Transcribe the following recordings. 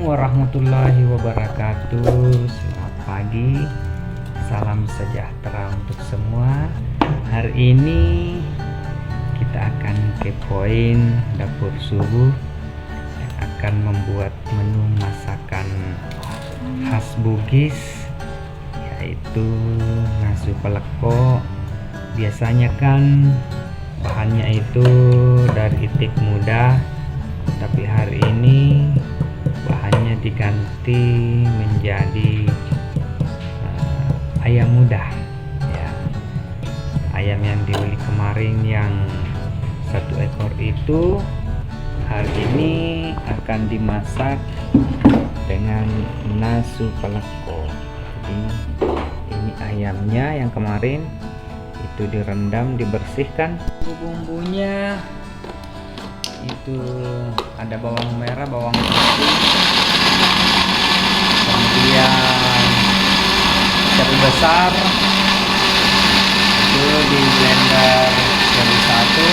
warahmatullahi wabarakatuh. Selamat pagi, salam sejahtera untuk semua. Hari ini kita akan kepoin dapur subuh yang akan membuat menu masakan khas Bugis, yaitu nasi peleko. Biasanya kan bahannya itu dari itik muda, tapi hari ini bahannya diganti menjadi ayam muda ya. Ayam yang dibeli kemarin yang 1 ekor itu hari ini akan dimasak dengan nasi peleko. Jadi ini ayamnya yang kemarin itu direndam, dibersihkan. Bumbunya itu ada bawang merah, bawang putih, kemudian cabai besar itu di blender jadi satu.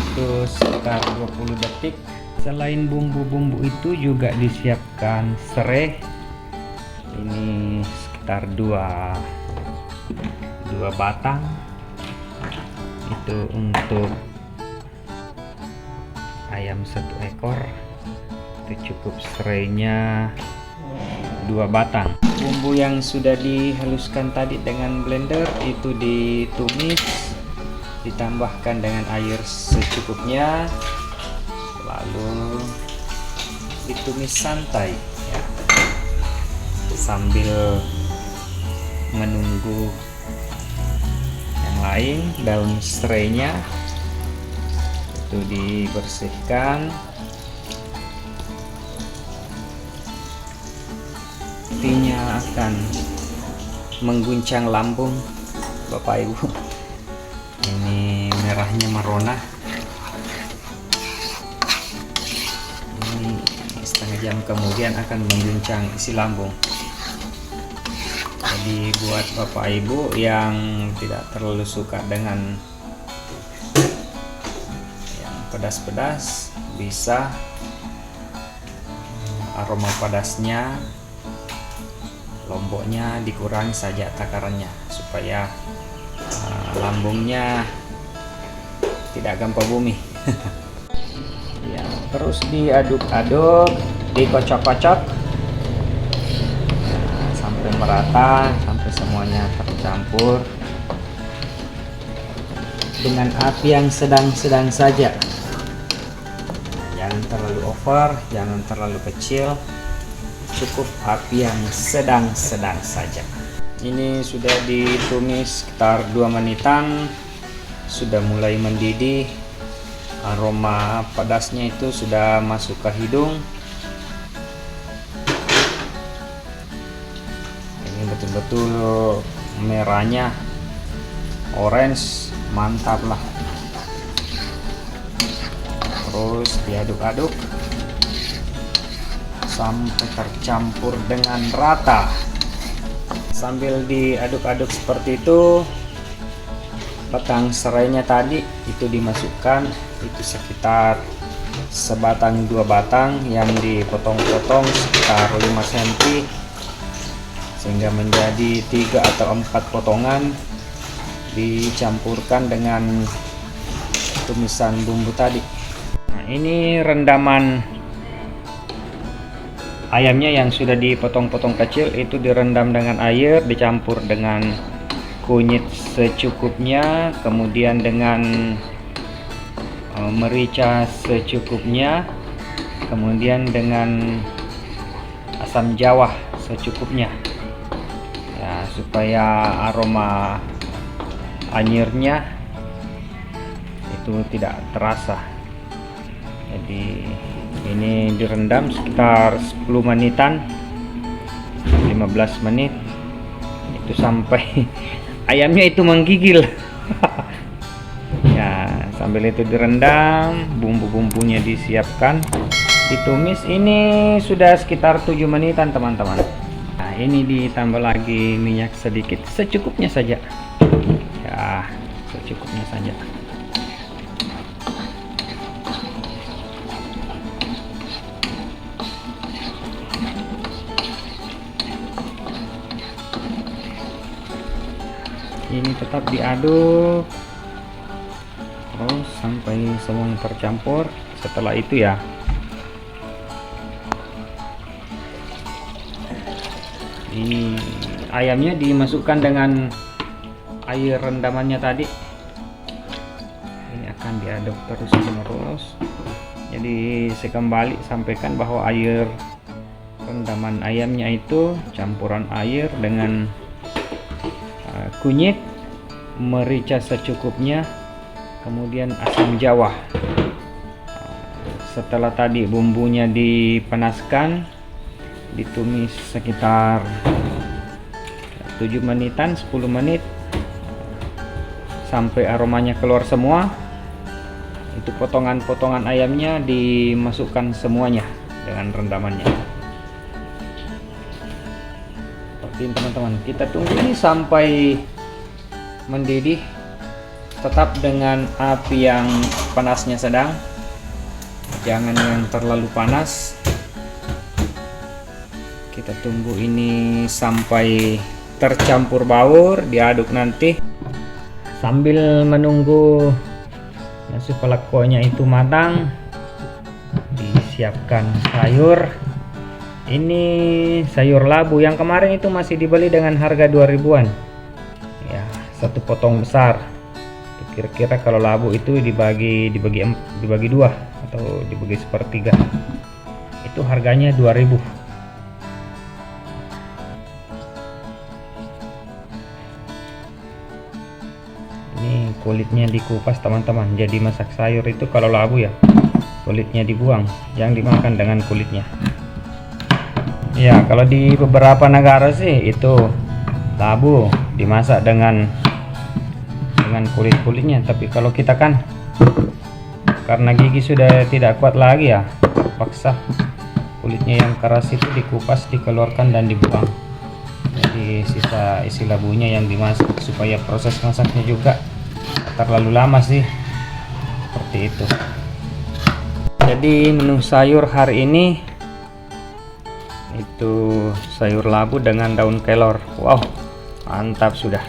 Itu sekitar 20 detik. Selain bumbu-bumbu itu juga disiapkan serai, ini sekitar dua batang. Itu untuk ayam 1 ekor, itu cukup serainya 2 batang. Bumbu yang sudah dihaluskan tadi dengan blender itu ditumis, ditambahkan dengan air secukupnya, lalu ditumis santai ya, sambil menunggu yang lain. Daun serainya itu dibersihkan, artinya akan mengguncang lambung Bapak Ibu. Ini merahnya merona. Ini setengah jam kemudian akan mengguncang isi lambung. Jadi buat Bapak Ibu yang tidak terlalu suka dengan yang pedas-pedas, bisa aroma pedasnya, lomboknya dikurangi saja takarannya supaya lambungnya tidak gempa bumi. Ya, terus diaduk-aduk, dikocok-kocok sampai merata, sampai semuanya tercampur dengan api yang sedang-sedang saja. Jangan terlalu over, jangan terlalu kecil, cukup api yang sedang-sedang saja. Ini sudah ditumis sekitar 2 menitan, sudah mulai mendidih, aroma pedasnya itu sudah masuk ke hidung. Ini betul-betul merahnya orange, mantap lah. Terus diaduk-aduk sampai tercampur dengan rata. Sambil diaduk-aduk seperti itu, batang serainya tadi itu dimasukkan, itu sekitar sebatang 2 batang yang dipotong-potong sekitar 5 cm sehingga menjadi 3 atau 4 potongan, dicampurkan dengan tumisan bumbu tadi. Nah, ini rendaman ayamnya yang sudah dipotong-potong kecil, itu direndam dengan air, dicampur dengan kunyit secukupnya, kemudian dengan merica secukupnya, kemudian dengan asam jawa secukupnya ya, supaya aroma anyirnya itu tidak terasa. Jadi ini direndam sekitar 10 menitan, 15 menit, itu sampai ayamnya itu menggigil. Ya, sambil itu direndam, bumbu-bumbunya disiapkan, ditumis. Ini sudah sekitar 7 menitan teman-teman. Nah, ini ditambah lagi minyak sedikit, secukupnya saja ya, secukupnya saja. Ini tetap diaduk terus sampai semuanya tercampur. Setelah itu ya, ayamnya dimasukkan dengan air rendamannya tadi. Ini akan diaduk terus menerus. Jadi saya kembali sampaikan bahwa air rendaman ayamnya itu campuran air dengan kunyit, merica secukupnya, kemudian asam jawa. Setelah tadi bumbunya dipanaskan, ditumis sekitar 7 menitan, 10 menit sampai aromanya keluar semua. Itu potongan-potongan ayamnya dimasukkan semuanya dengan rendamannya. Teman-teman, kita tunggu ini sampai mendidih, tetap dengan api yang panasnya sedang, jangan yang terlalu panas. Kita tunggu ini sampai tercampur baur, diaduk nanti. Sambil menunggu nasi pelekonya itu matang, disiapkan sayur. Ini sayur labu yang kemarin itu masih dibeli dengan harga 2000-an ya, satu potong besar. Kira-kira kalau labu itu dibagi dua atau dibagi sepertiga, itu harganya 2000. Ini kulitnya dikupas teman-teman. Jadi masak sayur itu kalau labu ya, kulitnya dibuang, jangan dimakan dengan kulitnya. Ya, kalau di beberapa negara sih itu labu dimasak dengan kulit-kulitnya, tapi kalau kita kan karena gigi sudah tidak kuat lagi ya, terpaksa kulitnya yang keras itu dikupas, dikeluarkan dan dibuang. Jadi sisa isi labunya yang dimasak, supaya proses masaknya juga terlalu lama sih, seperti itu. Jadi menu sayur hari ini itu sayur labu dengan daun kelor. Wow, mantap sudah.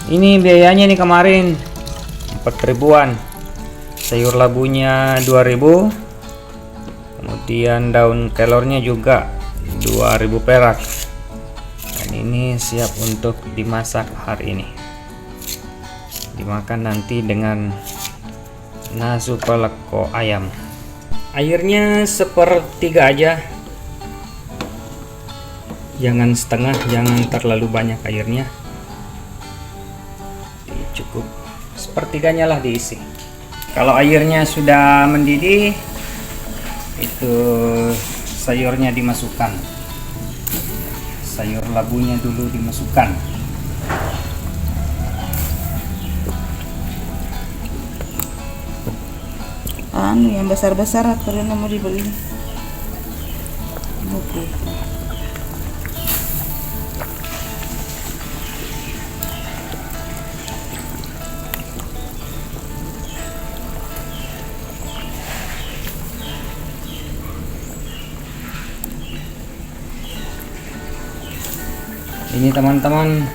Ini biayanya nih kemarin 4.000-an, sayur labunya 2000, kemudian daun kelornya juga 2000 perak. Dan ini siap untuk dimasak hari ini, dimakan nanti dengan nasi peleko ayam. Airnya sepertiga aja, jangan setengah, jangan terlalu banyak airnya, cukup sepertiganya lah diisi. Kalau airnya sudah mendidih, itu sayurnya dimasukkan, sayur labunya dulu dimasukkan. Yang besar-besar kalau mau dibeli. Oke. Ini teman-teman,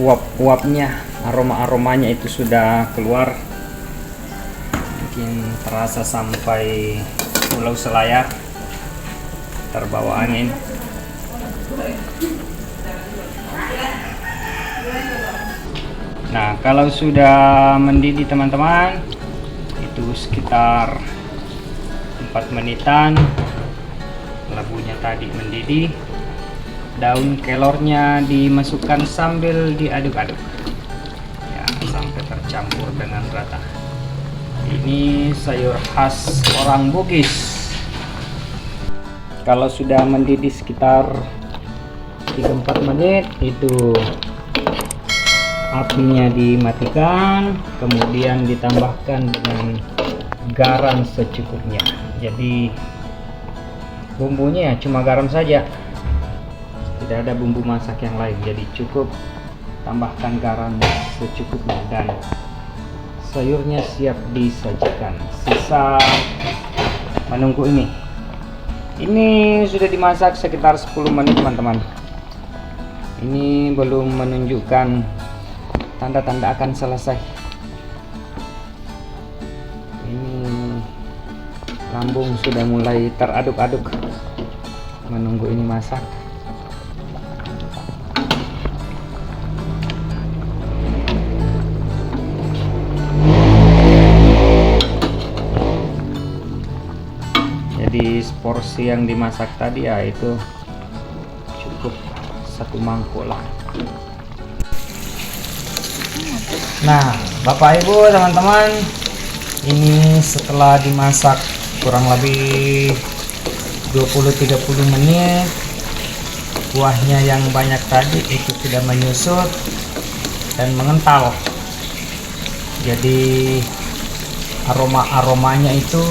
uap-uapnya, aroma-aromanya itu sudah keluar, mungkin terasa sampai Pulau Selayar, terbawa angin. Nah, kalau sudah mendidih teman-teman, itu sekitar 4 menitan, labunya tadi mendidih, daun kelornya dimasukkan sambil diaduk-aduk ya, sampai tercampur dengan rata. Ini sayur khas orang Bugis. Kalau sudah mendidih sekitar 3-4 menit, itu apinya dimatikan, kemudian ditambahkan dengan garam secukupnya. Jadi bumbunya cuma garam saja, tidak ada bumbu masak yang lain. Jadi cukup tambahkan garam secukupnya dan sayurnya siap disajikan. Sisa menunggu ini sudah dimasak sekitar 10 menit teman-teman. Ini belum menunjukkan tanda-tanda akan selesai. Ini lambung sudah mulai teraduk-aduk menunggu ini masak. Jadi porsi yang dimasak tadi ya itu cukup 1 mangkuk lah. Nah, Bapak Ibu teman-teman, ini setelah dimasak kurang lebih 20-30 menit, kuahnya yang banyak tadi itu sudah menyusut dan mengental. Jadi aromanya itu,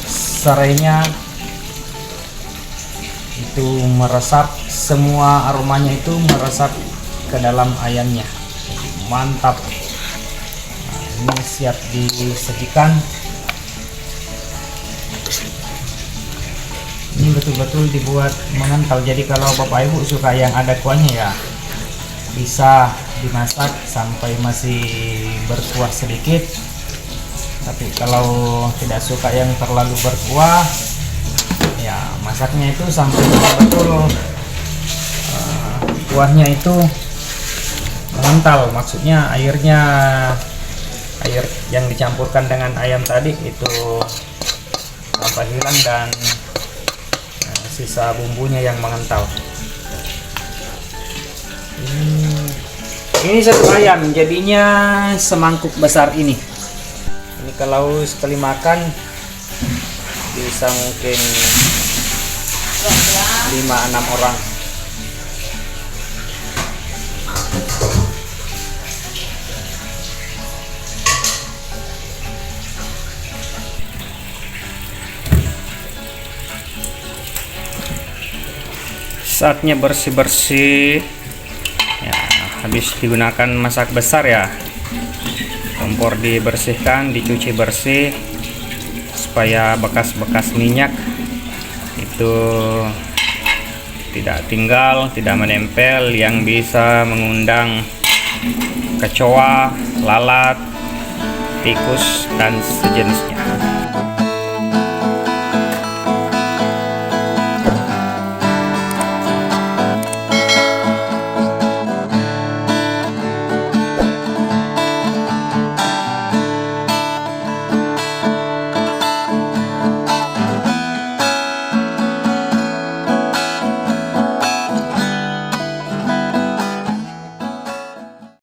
serainya itu meresap, semua aromanya itu meresap ke dalam ayamnya. Jadi mantap. Nah, ini siap disajikan. Ini betul-betul dibuat mengental. Jadi kalau Bapak Ibu suka yang ada kuahnya ya bisa dimasak sampai masih berkuah sedikit. Tapi kalau tidak suka yang terlalu berkuah, ya masaknya itu sampai betul-betul kuahnya itu mengental. Maksudnya air yang dicampurkan dengan ayam tadi itu sampai hilang dan sisa bumbunya yang mengental. Ini satu ayam jadinya semangkuk besar ini. Ini kalau sekali makan bisa mungkin 5-6 orang. Saatnya bersih-bersih ya, habis digunakan masak besar ya, kompor dibersihkan, dicuci bersih supaya bekas-bekas minyak itu tidak tinggal, tidak menempel yang bisa mengundang kecoa, lalat, tikus dan sejenisnya.